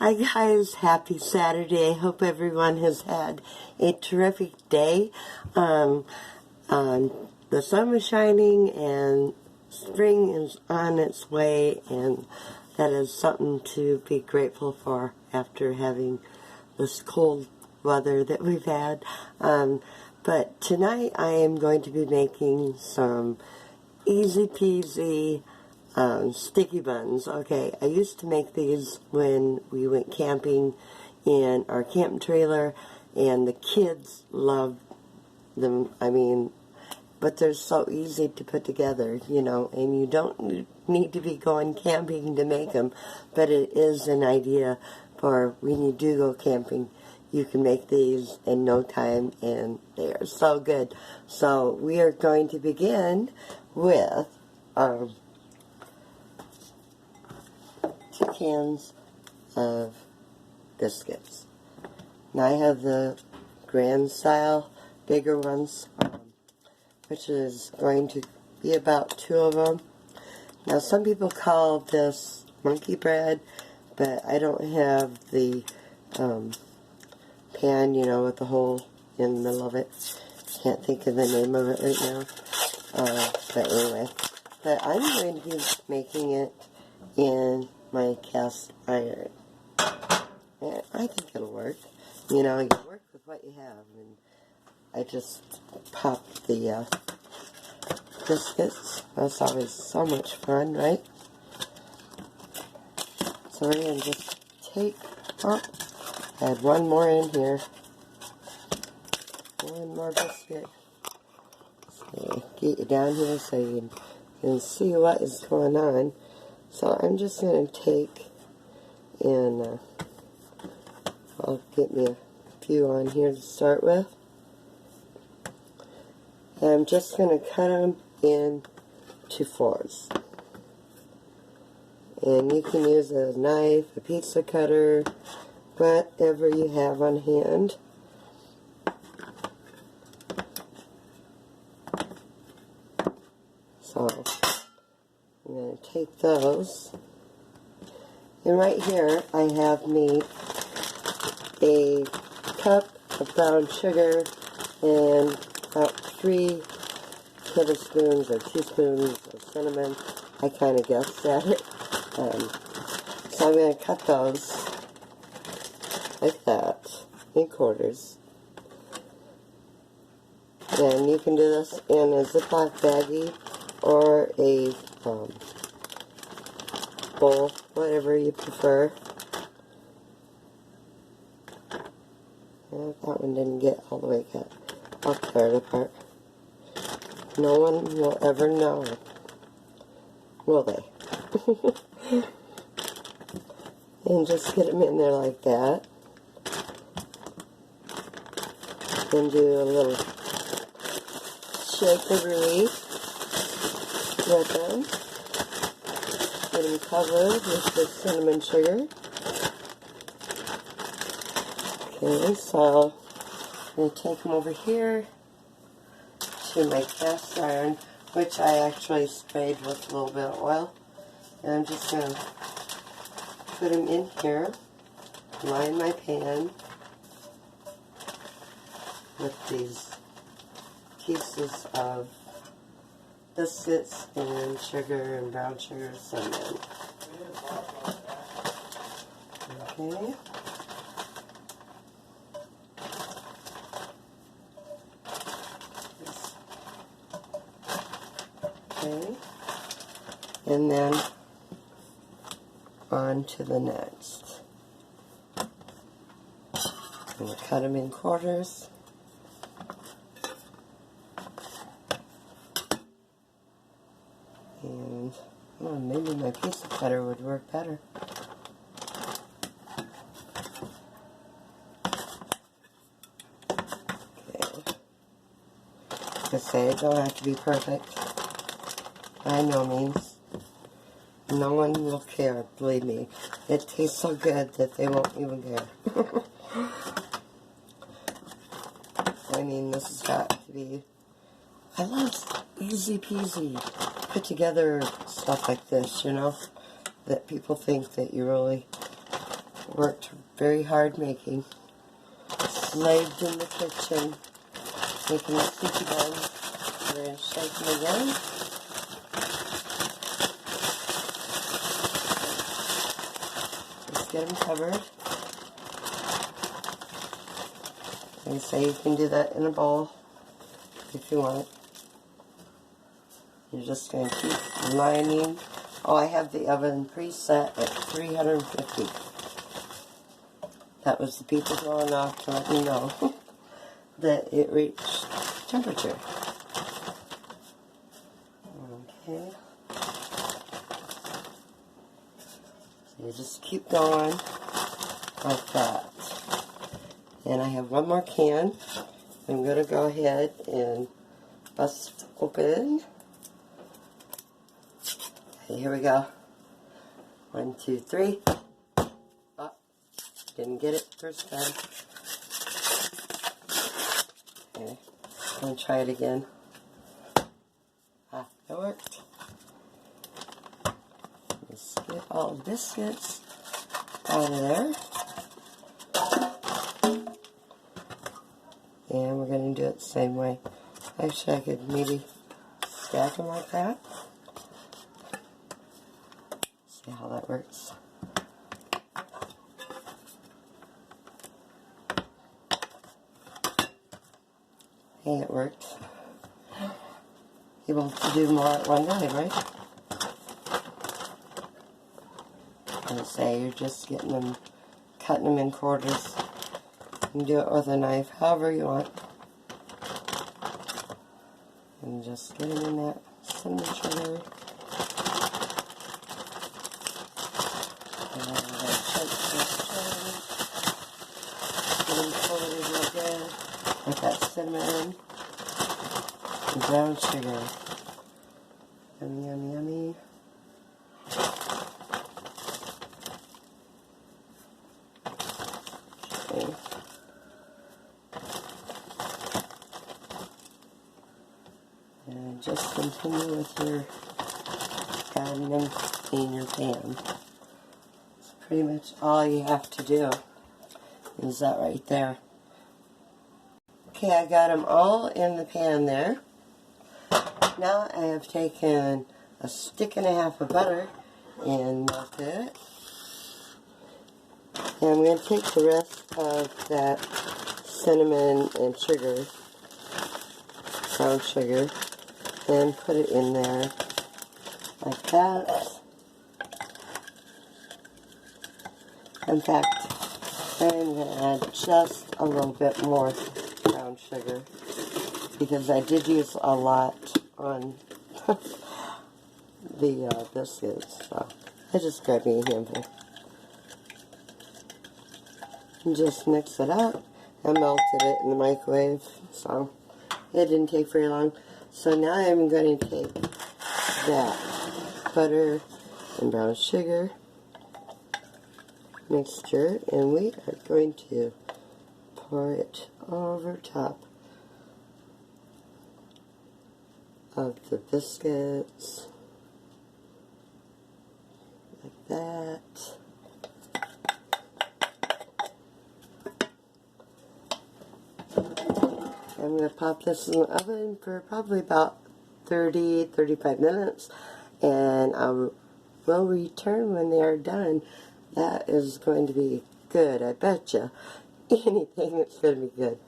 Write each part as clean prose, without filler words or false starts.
Hi guys, happy Saturday. Hope everyone has had a terrific day. The sun was shining and spring is on its way, and that is something to be grateful for after having this cold weather that we've had. But tonight I am going to be making some easy peasy sticky buns. Okay, I used to make these when we went camping in our camping trailer, and the kids loved them. I mean, but they're so easy to put together, you know, and you don't need to be going camping to make them, but it is an idea for when you do go camping. You can make these in no time, and they are so good. So we are going to begin with 2 cans of biscuits. Now I have the grand style, bigger ones, which is going to be about 2 of them. Now some people call this monkey bread, but I don't have the pan, you know, with the hole in the middle of it. Can't think of the name of it right now. But anyway, but I'm going to be making it in my cast iron. And I think it'll work. You know, you work with what you have. And I just popped the biscuits. That's always so much fun, right? So we're going to just take, add one more in here. One more biscuit. So get you down here so you can see what is going on. So I'm just going to take and I'll get me a few on here to start with. And I'm just going to cut them into 4s. And you can use a knife, a pizza cutter, whatever you have on hand. So I'm going to take those. And right here I have me a cup of brown sugar and about 3 tablespoons or teaspoons of cinnamon. I kind of guessed at it. So I'm going to cut those like that in quarters. And you can do this in a Ziploc baggie or a bowl, whatever you prefer. And that one didn't get all the way cut. I'll tear it apart. No one will ever know, will they? And just get them in there like that. And do a little shakeroo with them. Get them covered with the cinnamon sugar. Okay, so I'm going to take them over here to my cast iron, which I actually sprayed with a little bit of oil. And I'm just going to put them in here, line my pan with these pieces of biscuits and sugar and brown sugar cinnamon. Okay. Okay. And then on to the next. I'm going to cut them in quarters. And maybe my pizza cutter would work better. Okay. I say it don't have to be perfect. By no means. No one will care, believe me. It tastes so good that they won't even care. I mean, this has got to be... I love easy peasy put together stuff like this, you know? That people think that you really Worked very hard making. Slaved in the kitchen making the sticky buns. We're going to shake them again. Just get them covered. And say you can do that in a bowl if you want. You're just going to keep lining. Oh, I have the oven preset at 350. That was the people going off to let me know that it reached temperature. Okay. So you just keep going like that. And I have one more can. I'm going to go ahead and bust open. Okay, here we go. 1, 2, 3. Oh, didn't get it first time. Okay, I'm going to try it again. Ah, it worked. Let's get all the biscuits out of there. And we're going to do it the same way. Actually, I could maybe stack them like that. See how that works. Hey, it worked. Able to do more at one time, right? And say you're just getting them, cutting them in quarters. You can do it with a knife, however you want. And just get them in that cinnamon sugar. And get them coated real good with that cinnamon and brown sugar. Yummy, yummy, yummy. Okay. And just continue with your adding them in your pan. It's pretty much all you have to do. Is that right there. Okay, I got them all in the pan there. Now I have taken a stick and a half of butter and melted it. And I'm going to take the rest of that cinnamon and sugar, brown sugar, and put it in there like that. In fact, I'm going to add just a little bit more brown sugar because I did use a lot on the biscuits, so I just grabbed me a handful. And just mix it up. I melted it in the microwave, so it didn't take very long. So now I'm going to take that butter and brown sugar mixture, and we are going to pour it over top of the biscuits, like that. I'm going to pop this in the oven for probably about 30-35 minutes, and I will return when they are done. That is going to be good, I bet you. Anything that's going to be good.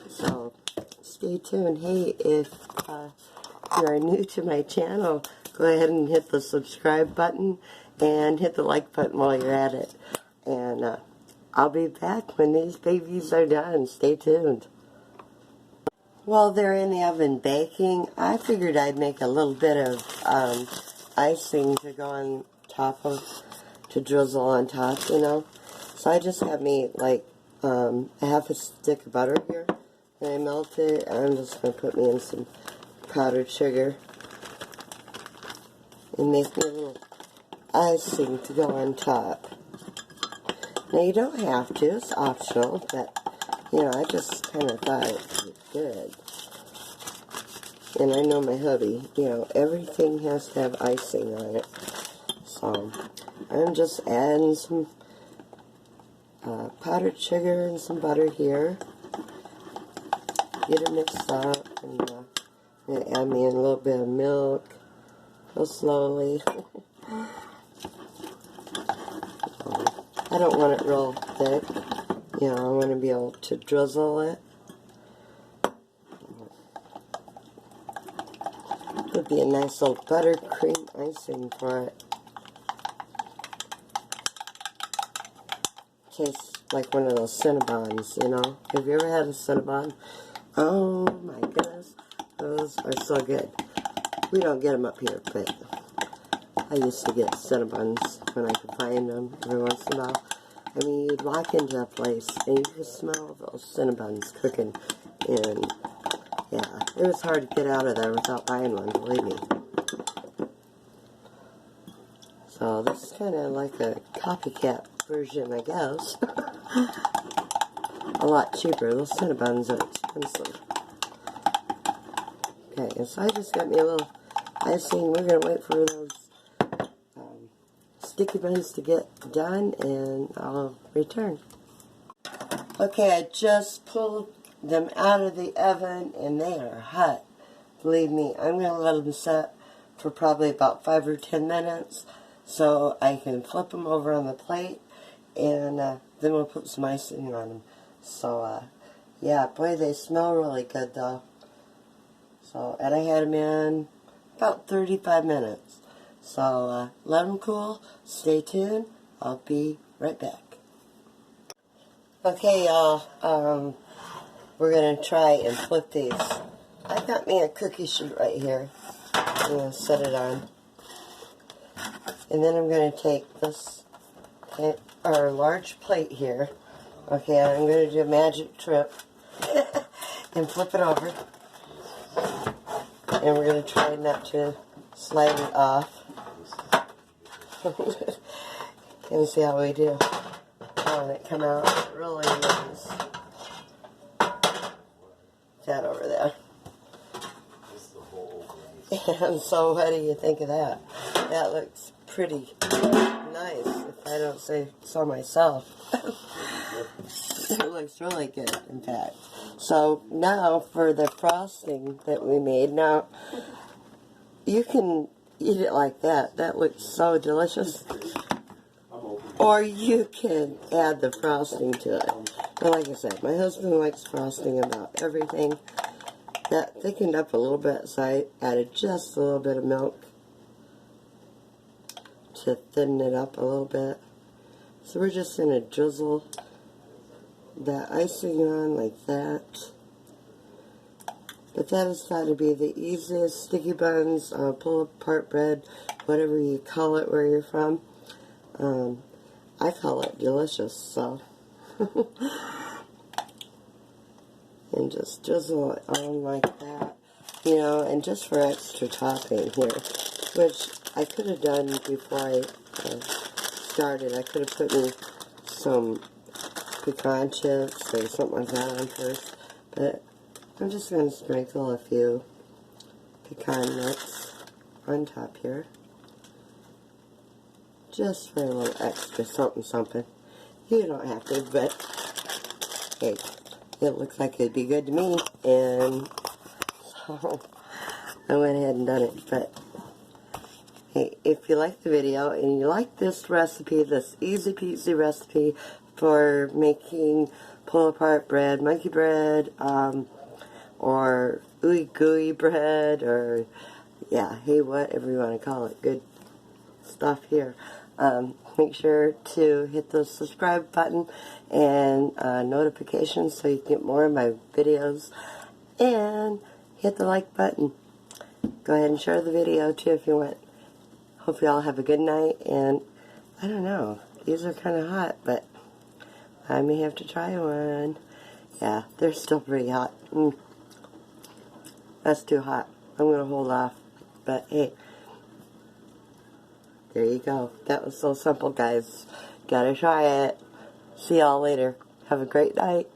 So stay tuned. Hey, if you are new to my channel, go ahead and hit the subscribe button and hit the like button while you're at it. And I'll be back when these babies are done. Stay tuned. While they're in the oven baking, I figured I'd make a little bit of icing to go on top of, to drizzle on top, you know. So I just have me like a half a stick of butter here, and I melt it, and I'm just going to put me in some powdered sugar and make me a little icing to go on top. Now you don't have to, it's optional, but you know, I just kind of thought it was good. And I know my hubby, you know, everything has to have icing on it. So I'm just adding some powdered sugar and some butter here. Get it mixed up, and I'm going to add me a little bit of milk, real slowly. I don't want it real thick, you know, I want to be able to drizzle it. Would be a nice little buttercream icing for it. Tastes like one of those Cinnabons, you know. Have you ever had a Cinnabon? Oh my goodness, those are so good. We don't get them up here, but I used to get Cinnabons when I could find them every once in a while. I mean, you'd walk into a place and you could smell those Cinnabons cooking, and yeah, it was hard to get out of there without buying one, believe me. So this is kind of like a copycat version, I guess. A lot cheaper. Those Cinnabons are expensive. Okay, and so I just got me a little icing. We're going to wait for those sticky buns to get done, and I'll return. Okay, I just pulled them out of the oven, and they are hot. Believe me, I'm going to let them set for probably about 5 or 10 minutes so I can flip them over on the plate, and then we'll put some icing on them. So, yeah, boy, they smell really good, though. So, and I had them in about 35 minutes. So, let them cool. Stay tuned. I'll be right back. Okay, y'all. We're going to try and flip these. I got me a cookie sheet right here. I'm going to set it on. And then I'm going to take this, our large plate here. Okay, I'm going to do a magic trip and flip it over. And we're going to try not to slide it off. And see how we do. Oh, and it come out really nice. That over there. And so what do you think of that? That looks pretty nice, if I don't say so myself. It looks really good, in fact. So now for the frosting that we made. Now, you can eat it like that. That looks so delicious. Or you can add the frosting to it. But like I said, my husband likes frosting about everything. That thickened up a little bit, so I added just a little bit of milk to thin it up a little bit. So we're just going to drizzle that icing on like that. But that has got to be the easiest sticky buns, pull-apart bread, whatever you call it where you're from. I call it delicious, so. And just drizzle it on like that, you know, and just for extra topping here, which I could have done before I started. I could have put in some pecan chips or something like that on first, but I'm just going to sprinkle a few pecan nuts on top here, just for a little extra something. You don't have to, but hey, it looks like it'd be good to me, and so I went ahead and done it. But hey, if you like the video and you like this recipe, this easy peasy recipe for making pull-apart bread, monkey bread, or ooey gooey bread, or yeah, hey, whatever you want to call it, good stuff here. Make sure to hit the subscribe button and notifications so you can get more of my videos, and hit the like button. Go ahead and share the video too if you want. Hope you all have a good night, and I don't know, these are kind of hot, but I may have to try one. Yeah, they're still pretty hot. That's too hot. I'm going to hold off, but hey, there you go. That was so simple, guys. Gotta try it. See y'all later. Have a great night.